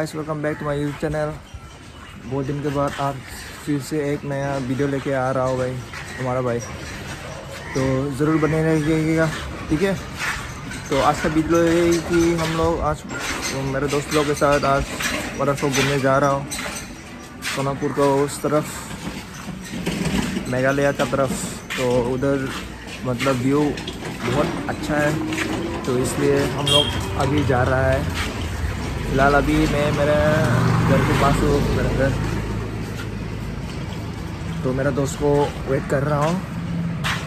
Guys, welcome back to my YouTube channel. बहुत दिन के बाद आज फिर से एक नया वीडियो लेके आ रहा हूँ भाई, हमारा भाई। तो ज़रूर बने रहिएगा, ठीक है। तो आज का वीडियो ये है कि हम लोग आज मेरे दोस्त लोग के साथ आज वाटरफॉल घूमने जा रहा हूँ, सोनापुर को उस तरफ, मेघालय का तरफ। तो उधर मतलब व्यू बहुत अच्छा है, तो इसलिए हम लोग अभी जा रहा है। फिलहाल अभी मैं मेरे घर के पास हूँ, मेरा घर। तो मेरा दोस्त को वेट कर रहा हूँ,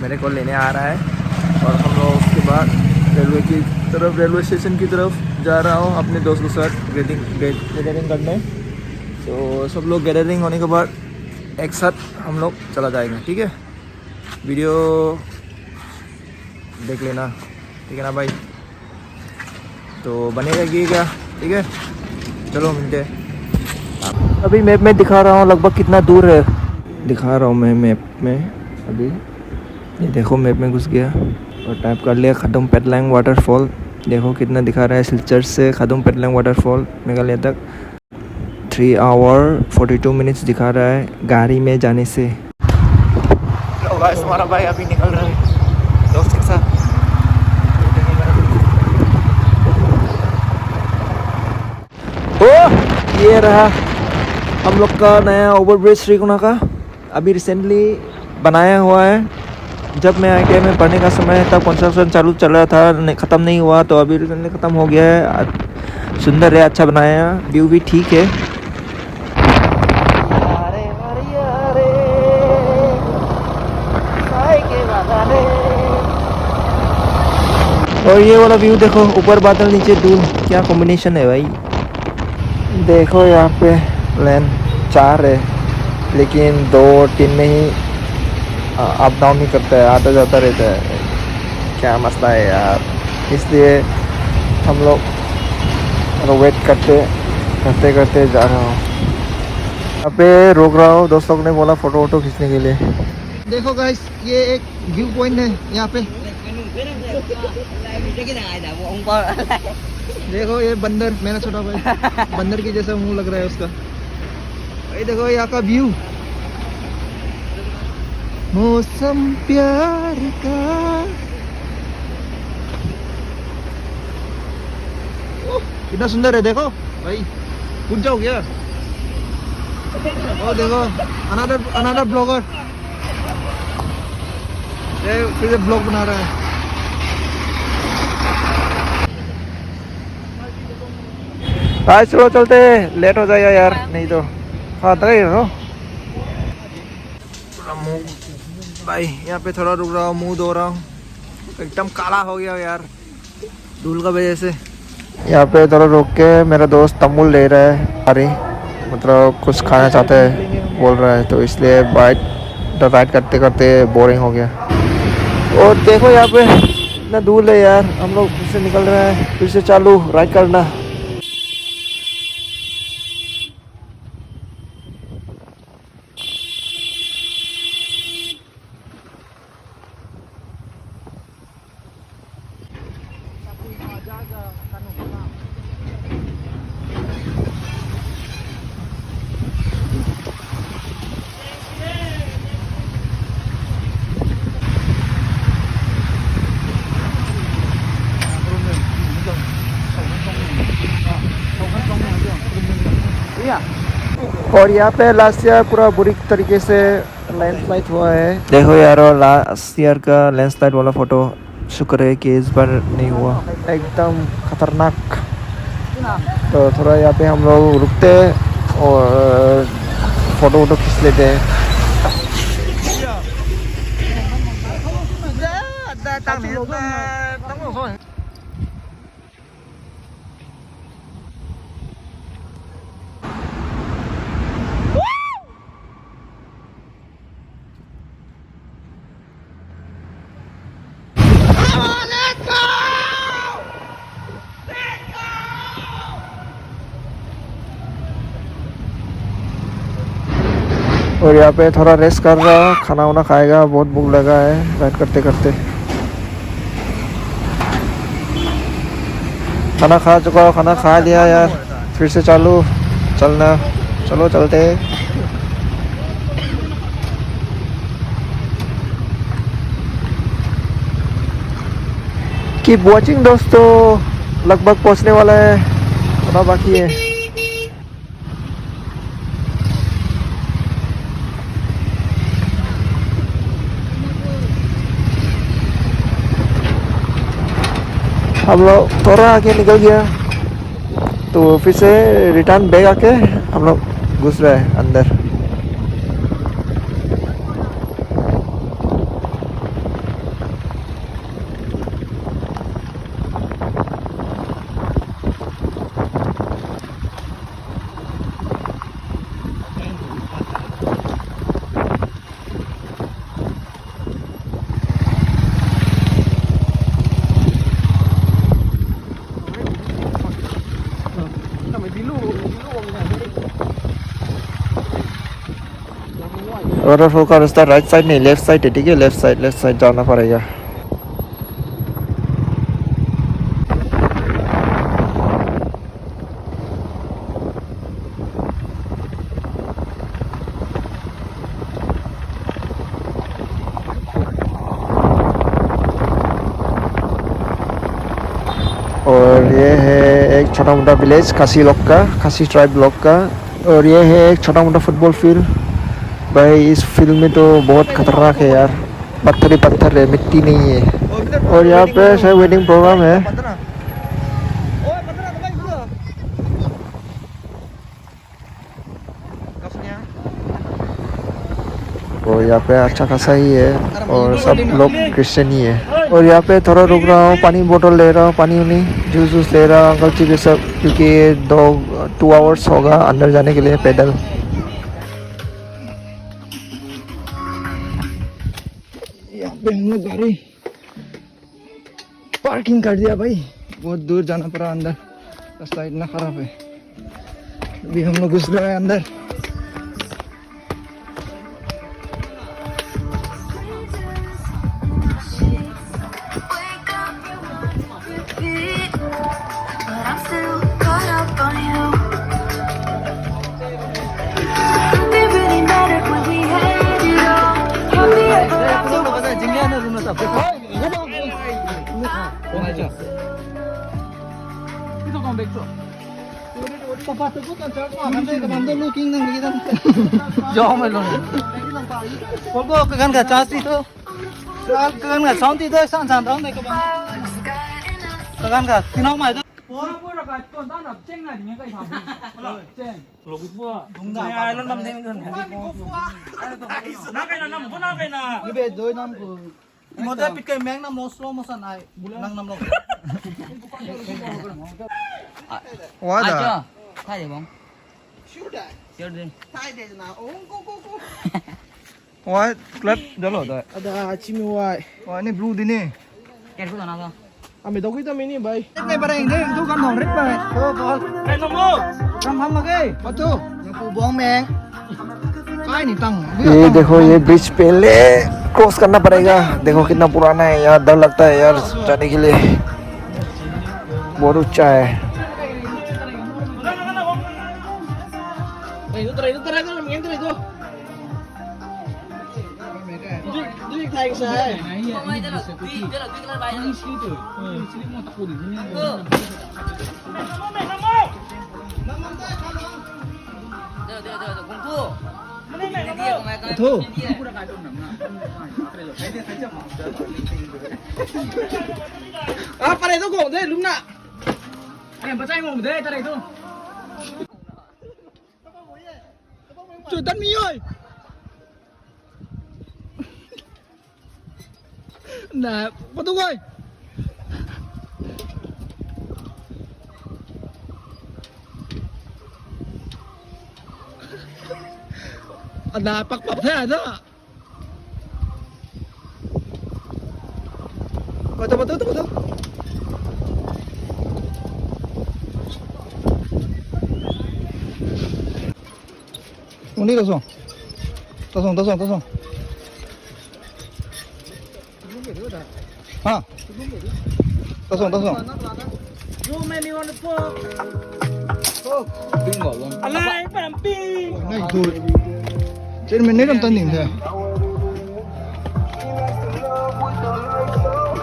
मेरे को लेने आ रहा है। और हम लोग उसके बाद रेलवे स्टेशन की तरफ जा रहा हूँ अपने दोस्त के साथ गैदरिंग करने। तो सब लोग गैदरिंग होने के बाद एक साथ हम लोग चला जाएंगे, ठीक है। वीडियो देख लेना, ठीक है ना भाई। तो बने रहिएगा, ठीक है। चलो मिलते हैं। अभी मैप में दिखा रहा हूँ लगभग कितना दूर है, दिखा रहा हूँ मैं मैप में। अभी ये देखो, मैप में घुस गया और टाइप कर लिया खदम पेटलैंग वाटरफॉल। देखो कितना दिखा रहा है, सिलचर से खदम पेटलैंग वाटरफॉल मेघालय तक 3 आवर 42 मिनट्स दिखा रहा है गाड़ी में जाने से। तो गाइस, हमारा भाई अभी निकल रहा है दोस्त के साथ। ये रहा हम लोग का नया ओवरब्रिज श्रीगुना का, अभी रिसेंटली बनाया हुआ है। जब मैं ITI में पढ़ने का समय तब कंस्ट्रक्शन चालू चल रहा था, ख़त्म नहीं हुआ। तो अभी रिसेंटली ख़त्म हो गया है, सुंदर है, अच्छा बनाया, व्यू भी ठीक है। और ये वाला व्यू देखो, ऊपर बादल नीचे धूल, क्या कॉम्बिनेशन है भाई। देखो यहाँ पे लेन 4 है, लेकिन 2-3 में ही अप डाउन नहीं करता है, आता जाता रहता है। क्या मसला है यार, इसलिए हम लोग वेट करते करते जा रहा हूँ। यहाँ पे रोक रहा हूँ, दोस्त लोग ने बोला फ़ोटो वोटो खींचने के लिए। देखो गाइस, ये एक व्यू पॉइंट है यहाँ पे। देखो ये बंदर, मेरा छोटा भाई बंदर की जैसा मुंह लग रहा है उसका भाई। देखो यहाँ का व्यू, मौसम प्यार का। कितना सुंदर है, देखो भाई, कूद जाओ क्या। और देखो अनदर ब्लॉगर, फिर ब्लॉग बना रहा है। आज चलो चलते हैं, लेट हो जाएगा यार नहीं तो। हाँ तक हो मुँह भाई, यहाँ पे थोड़ा रुक रहा हूँ, मुंह धो रहा हूँ, एकदम काला हो गया यार धूल का वजह से। यहाँ पे थोड़ा रुक के मेरा दोस्त तमुल ले रहा है, अरे मतलब कुछ खाना चाहता है बोल रहा है, तो इसलिए राइड करते करते बोरिंग हो गया। और देखो यहाँ पे इतना धूल है यार, हम लोग फिर से निकल रहे हैं, फिर से चालू राइड करना। और यहाँ पे लास्ट ईयर पूरा बुरी तरीके से लैंडस्लाइड हुआ है। देखो यार, लास्ट ईयर का लैंडस्लाइड वाला फोटो, शुक्र है कि इस बार नहीं हुआ, एकदम खतरनाक। तो थोड़ा यहाँ पे हम लोग रुकते हैं और फोटो वोटो खींच लेते हैं। और यहाँ पे थोड़ा रेस्ट कर रहा हूँ, खाना वाना खाएगा, बहुत भूख लगा है राइड करते करते। खाना खा चुका हूँ, खाना खा लिया यार, फिर से चालू चलना, चलो चलते हैं। कीप वॉचिंग दोस्तों, लगभग पहुंचने वाला है, थोड़ा बाकी है। हम लोग थोड़ा आगे निकल गया तो फिर से रिटर्न बैग आके हम लोग घुस रहे हैं अंदर। वाटरफॉल का रास्ता राइट साइड नहीं, लेफ्ट साइड है, ठीक है? लेफ्ट साइड जाना पड़ेगा। और ये है एक छोटा मोटा विलेज खासी लोग का, खासी ट्राइब लोग का। और ये है एक छोटा मोटा फुटबॉल फील्ड। भाई इस फील्ड में तो बहुत खतरनाक है यार, पत्थर ही पत्थर है, मिट्टी नहीं है। और यहाँ पे शायद वेडिंग प्रोग्राम है। और यहाँ पे अच्छा खासा ही है और सब लोग क्रिश्चियन ही है। और यहाँ पे थोड़ा रुक रहा हूँ, पानी बोतल ले रहा हूँ, पानी उनी जूस ले रहा हूँ अंकल जी के सब, क्योंकि 2 आवर्स होगा अंदर जाने के लिए पैदल। यहाँ पे हम लोग गाड़ी पार्किंग कर दिया भाई, बहुत दूर जाना पड़ा अंदर, रास्ता इतना खराब है। अभी हम लोग घुस रहे हैं अंदर। Model pit kay meng nam no slow motion ai nang nam lo. Quá chưa? Thay để bóng. Shoot ai. Chưa đi. Tai de na. Oh go. quá clip đó rồi. Ada chimi wai. Wah ini blue di nih. Ken ko na ba? Ami dogi ta mini bai. Nei bareng de du kan nong rit bai. To bol. Kai nom lo. Kam ham ma ke. Patu. Yang pu bong meng. Kai ni tang. ये देखो ये bridge पहले cross करना पड़ेगा, देखो कितना पुराना है यार, डर लगता है यार जाने के लिए, बहुत ऊंचा है। Itu kan meng itu. Du thai sai. Thu. Apa itu kok deh luna. Baca ngomong deh tadi itu. Trời Tân Mi ơi. Nè, Bà Tung ơi. Nè, bạc thế à đó. Bà Tung. Ini kosong. Hah? Kosong. You made me want to pop. Này thôi. Trên mình nét làm tân đỉnh thôi.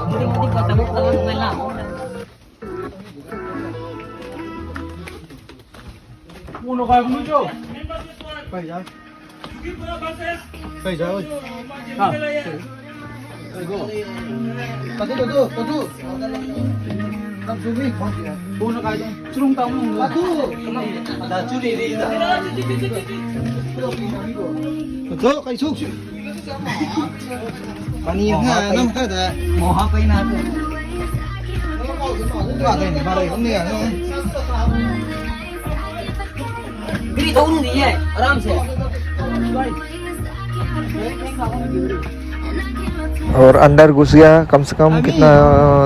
Mati kau tabuk dalam malam. Phải ra. Phải ra ơi. Patu. Tam sumi. Bono kaya dong. Surung tahu. Patu. Ada curi di ida. Patu kaya suk. Pani nga nam ka da. Moha kau ini ada. Ka da ni mara ni ya. Giri tahu ni dia. Aram se. और अंदर घुस गया कम से कम कितना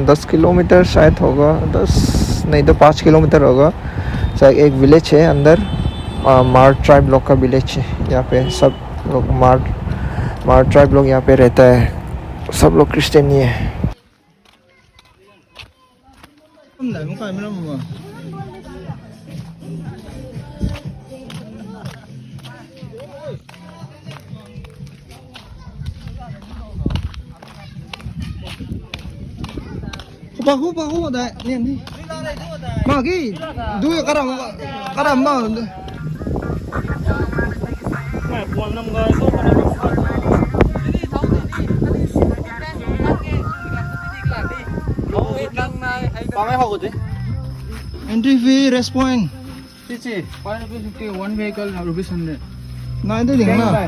10 kilometre शायद होगा 10 नहीं तो 5 किलोमीटर होगा शायद एक विलेज है अंदर मार ट्राइब लोग का विलेज है यहाँ पे सब लोग मार ट्राइब लोग यहाँ पे रहता है सब लोग क्रिश्चियन ही है Hôm nay không phải mới mà. Húp đấy, liền đi. Mà cái đuôi cái đầm mà. Entry fee, rest point. One vehicle rupees 100. Này tôi đỉnh mà.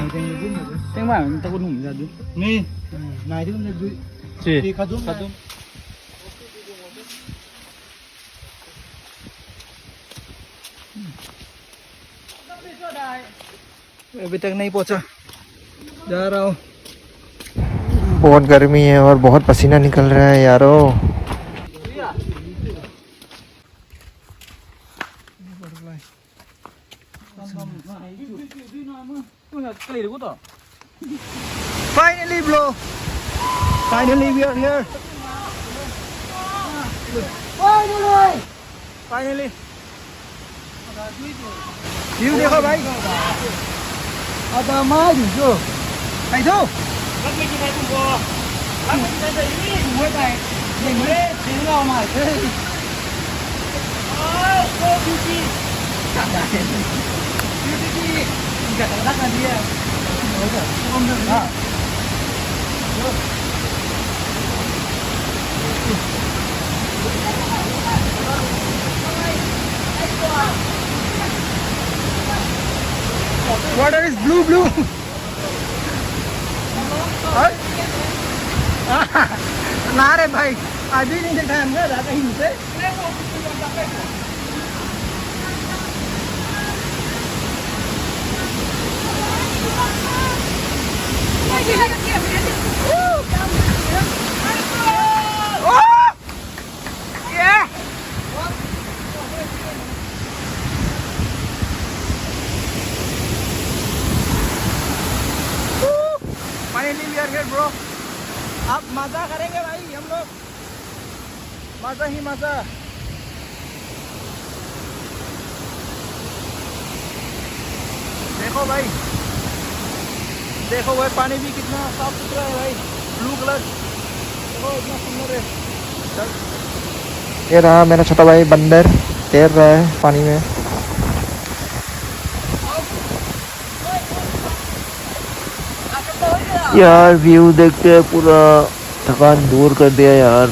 Tiếng bảo người ta có nủng ra chứ. Nè, này tôi không được. Thì khát đúng. अभी तक नहीं पहुंचा जा रहा हूँ बहुत गर्मी है और बहुत पसीना निकल रहा है यारो Finally bro Finally we are here Finally View देखो भाई ada mai thì chưa thầy thu mình mới đến lo mà thế Water is blue. ना रे भाई अभी नहीं देखा हमने रात ही से Finally we are here bro अब मजा करेंगे भाई हम लोग मजा ही मजा देखो भाई पानी भी कितना साफ सुथरा है भाई ब्लू कलर देखो इतना सुंदर है ये रहा मेरा छोटा भाई बंदर तैर रहा है पानी में यार व्यू देख के पूरा थकान दूर कर दिया यार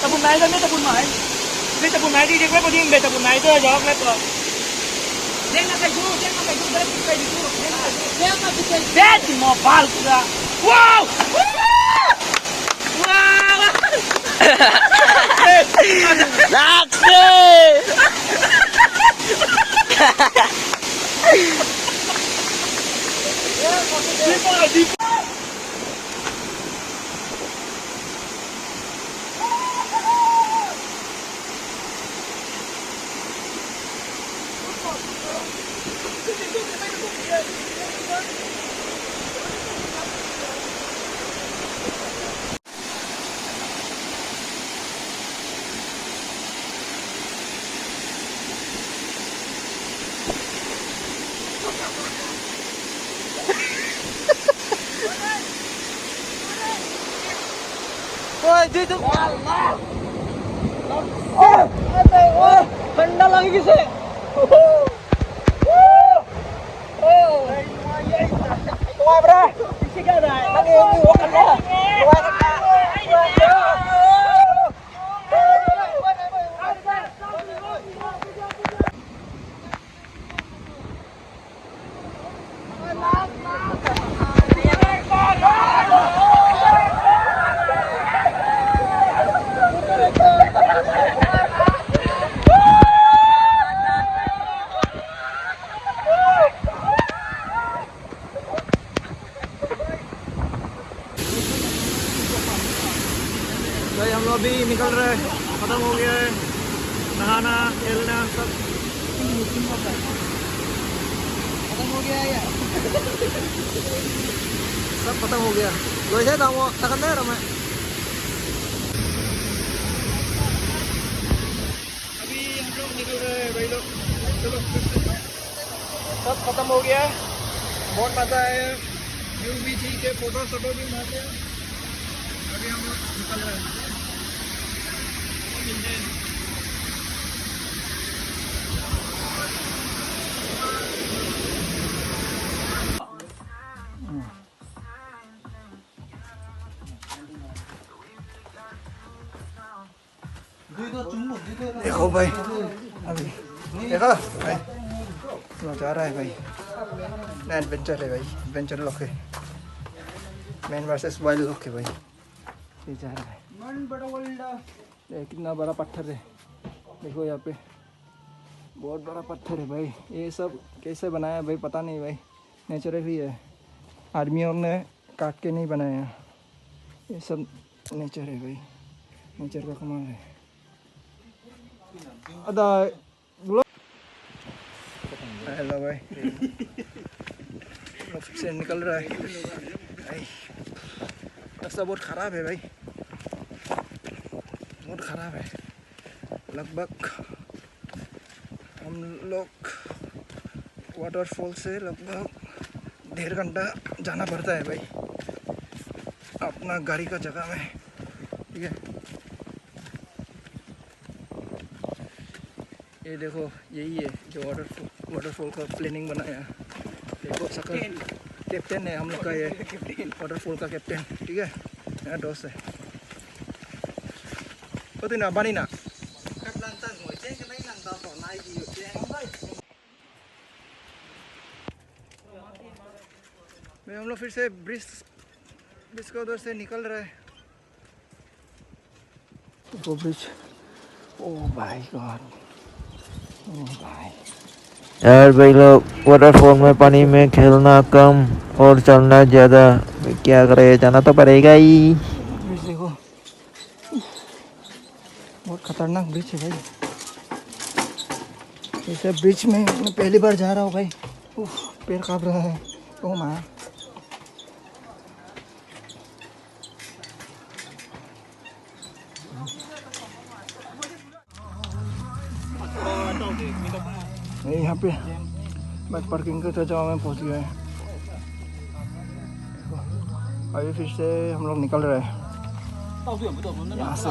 tập bùn máy rồi biết tập bùn máy biết tập bùn máy đi đi quét vào đi về tập bùn máy thôi đó quét vào Dia nak kayu dah kayu dia nak bikin bed di mobil juga wow wow Woi, itu Allah. Oh, benda lagi gitu. Wah, bro. Isi kan dah. Lagi ini wakan dah. Wah, भाई हम लोग अभी निकल रहे हैं खत्म हो गया है नहाना खेलना सब खत्म हो गया है सब खत्म हो गया lo saya tahu tekan deh ramai अभी हम लोग निकल रहे हैं भाई लोग चलो सब खत्म हो गया है बहुत मजा आया व्यू भी ठीक है फोटो भी मार लिया अभी हम लोग निकल रहे हैं देखो भाई अभी देखो भाई तो जा रहा है भाई ना एडवेंचर है भाई एडवेंचर लॉक है मैन वर्सेस वाइल्ड लॉक है भाई ये जा रहा है ये कितना बड़ा पत्थर है देखो यहाँ पे बहुत बड़ा पत्थर है भाई ये सब कैसे बनाया भाई पता नहीं भाई नेचुरली है आदमियों ने काट के नहीं बनाया ये सब नेचर है भाई नेचर का कमाल है अदा हेलो भाई ऑफिस से निकल रहा है भाई रास्ता बहुत ख़राब है भाई बहुत ख़राब है लगभग हम लोग वाटरफॉल से लगभग 1.5 घंटा जाना पड़ता है भाई अपना गाड़ी का जगह में ठीक है ये देखो यही है जो वाटरफॉल का प्लानिंग बनाया देखो सकल कैप्टन है हम लोग का ये वाटरफॉल का कैप्टन ठीक है मेरा दोस्त है तो ना बनी ना हम लोग फिर से ब्रिज के उधर से निकल रहे हैं वो ब्रिज ओ भाई गॉड ओ भाई यार भाई लोग वाटरफॉल में पानी में खेलना कम और चलना ज़्यादा क्या करे जाना तो पड़ेगा ही ब्रिज देखो बहुत खतरनाक ब्रिज है भाई ऐसे ब्रिज में मैं पहली बार जा रहा हूँ भाई पैर काँप रहा है ओ माँ यहाँ पे बाइक पार्किंग के जगह में पहुँच गए हैं अभी फिर से हम लोग निकल रहे हैं यहाँ से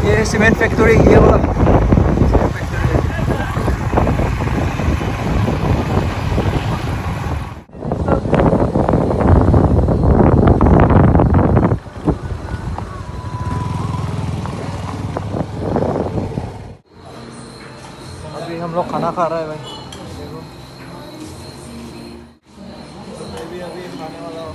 ये सीमेंट फैक्ट्री ये वाला खाना खा रहा है भाई, देखो। तो मैं भी अभी खाने वाला हूँ।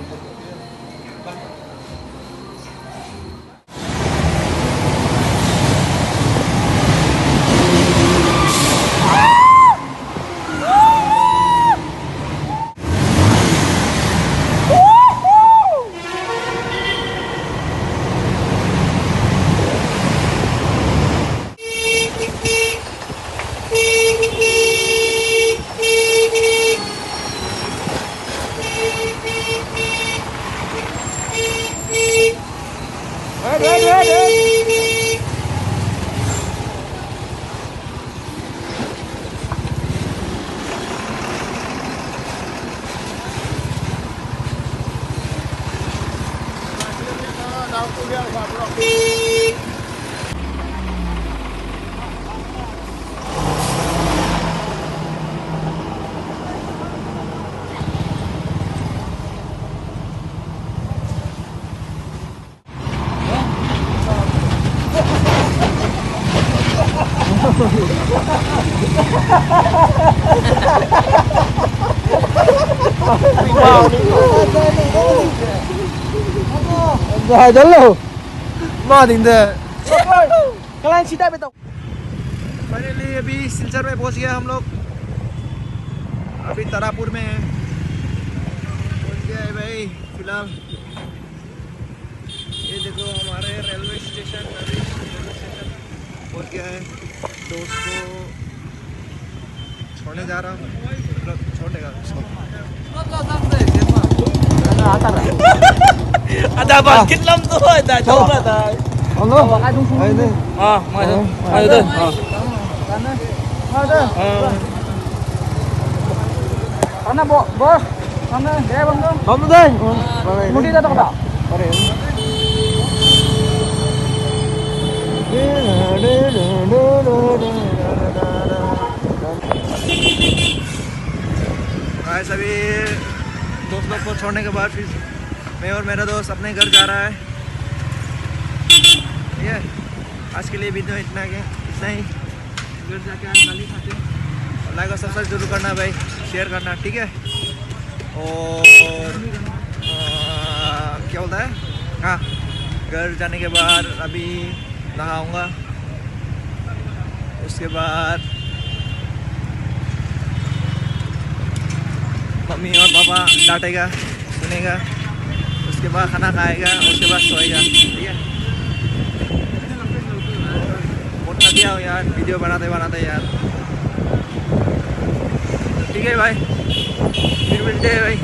Dalo, mau tinggal. Kalian सीधा बताओ। फाइनली अभी सिलचर में पहुंच गया हम लोग। अभी तारापुर में है, पहुंच गया है भाई फिलहाल। ये देखो हमारे रेलवे स्टेशन पहुंच गया है। दोस्त को छोड़ने जा रहा हूँ, मतलब छोड़ने का उसको। Ada bangkit lam tu, ada coba dah. Halo, ini. Ah, maju, maju tu. Karena bos, karena dia bang tuh. Kamu deh. Mudi datang tak? Guys अभी दोस्त लोग को छोड़ने के बाद फिर मैं और मेरा दोस्त अपने घर जा रहा है। ठीक है, आज के लिए वीडियो इतना ही। घर जाके आज गाली खाते हैं। लाइक और सब्सक्राइब जरूर करना भाई, शेयर करना, ठीक है। और क्या बोलता है, हाँ, घर जाने के बाद अभी नहाऊंगा, उसके बाद मम्मी और पापा डांटेगा, सुनेगा, उसके बाद खाना खाएगा, उसके बाद सोएगा, ठीक है। बहुत थक गया हूँ यार वीडियो बनाते बनाते यार। ठीक है भाई, फिर मिलते हैं भाई।